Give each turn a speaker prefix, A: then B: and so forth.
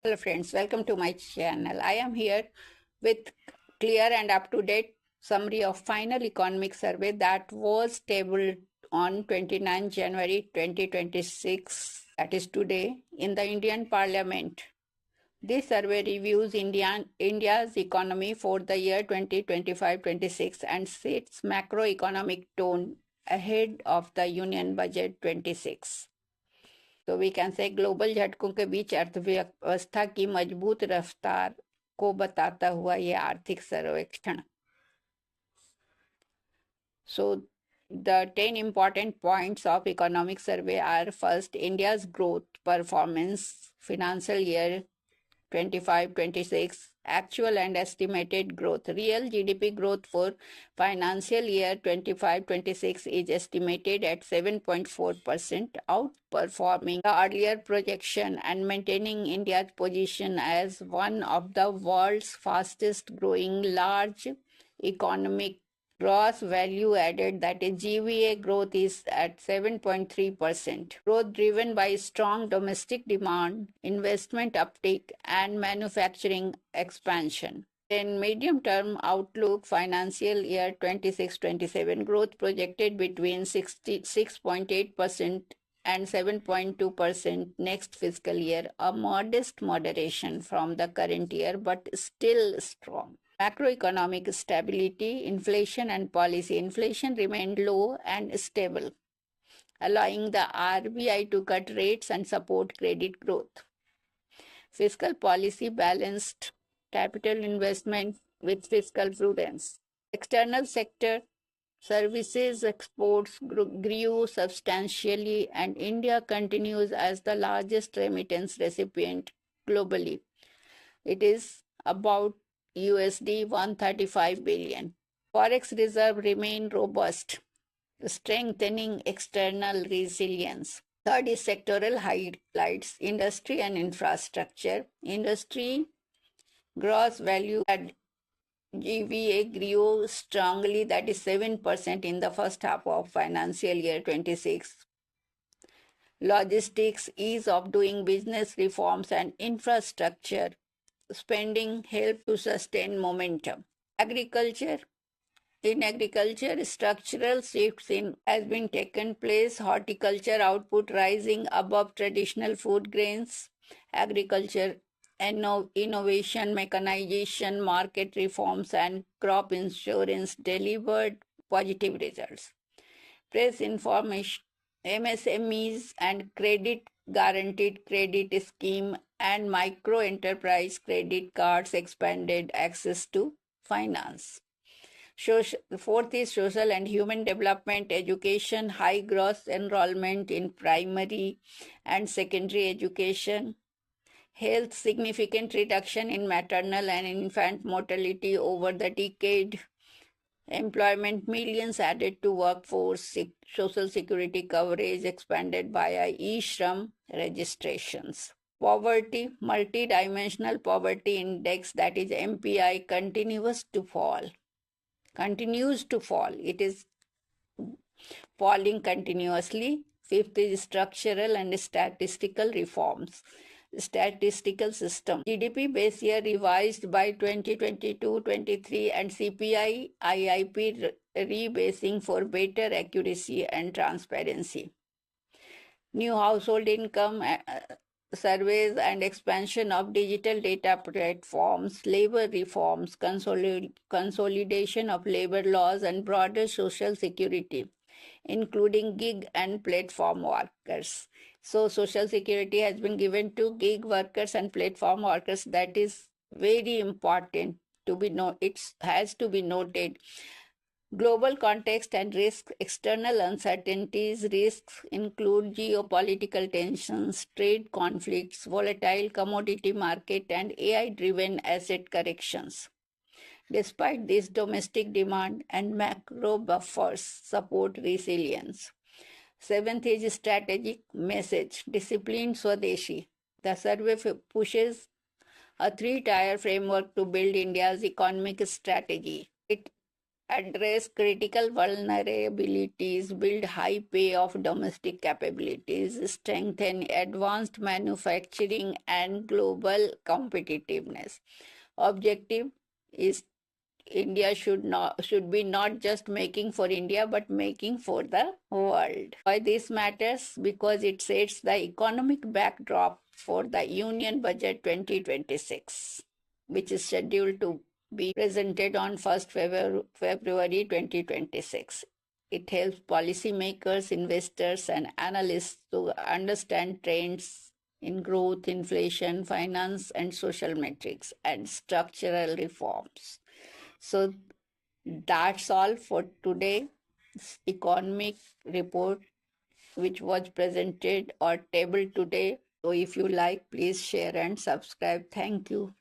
A: Hello friends, welcome to my channel. I am here with clear and up-to-date summary of final economic survey that was tabled on 29 January 2026, that is today, in the Indian Parliament. This survey reviews India's economy for the year 2025-26 and sets macroeconomic tone ahead of the Union Budget 26. तो we can say global झटकों के बीच अर्थव्यवस्था की मजबूत रफ्तार को बताता हुआ ये आर्थिक सर्वेक्षण. So the 10 important points of economic survey are: first, India's growth performance financial year 25-26, actual and estimated growth. Real GDP growth for financial year 25-26 is estimated at 7.4%, outperforming the earlier projection and maintaining India's position as one of the world's fastest growing large economic. Gross value added, that is GVA, growth is at 7.3%. Growth driven by strong domestic demand, investment uptake, and manufacturing expansion. In medium-term outlook, financial year 26-27 growth projected between 6.8% and 7.2% next fiscal year, a modest moderation from the current year, but still strong. Macroeconomic stability, inflation and policy. Inflation remained low and stable, allowing the RBI to cut rates and support credit growth. Fiscal policy balanced capital investment with fiscal prudence. External sector services exports grew substantially, and India continues as the largest remittance recipient globally. It is about USD 135 billion. Forex reserve remain robust, strengthening external resilience. Third is sectoral highlights: industry and infrastructure. Industry gross value at GVA grew strongly, that is 7% in the first half of financial year 26. Logistics, ease of doing business reforms, and infrastructure spending help to sustain momentum. In agriculture, structural shifts has been taken place. Horticulture output rising above traditional food grains. Agriculture innovation, mechanization, market reforms, and crop insurance delivered positive results. Press information, MSMEs and credit guaranteed credit scheme and micro enterprise credit cards expanded access to finance. Fourth is social and human development, education, high gross enrollment in primary and secondary education. Health, significant reduction in maternal and infant mortality over the decade. Employment, millions added to workforce. Social security coverage expanded via e-Shram registrations. Poverty, multidimensional poverty index, that is MPI, continues to fall. It is falling continuously. Fifth is structural and statistical reforms. Statistical system. GDP base year revised by 2022-23 and CPI IIP rebasing for better accuracy and transparency. New household income surveys and expansion of digital data platforms, labor reforms, consolidation of labor laws, and broader social security, including gig and platform workers. So social security has been given to gig workers and platform workers. That is very important to be it has to be noted. Global context and risk. External uncertainties. Risks include geopolitical tensions, trade conflicts, volatile commodity market, and AI-driven asset corrections. Despite this, domestic demand and macro buffers support resilience. Seventh is strategic message, disciplined Swadeshi. The survey pushes a three-tier framework to build India's economic strategy. It address critical vulnerabilities, build high pay of domestic capabilities, strengthen advanced manufacturing and global competitiveness. Objective is India should be not just making for India but making for the world. Why this matters? Because it sets the economic backdrop for the Union Budget 2026, which is scheduled to be presented on 1st February 2026. It helps policymakers, investors, and analysts to understand trends in growth, inflation, finance, and social metrics, and structural reforms. So that's all for today. Economic report which was presented or tabled today. So if you like, please share and subscribe. Thank you.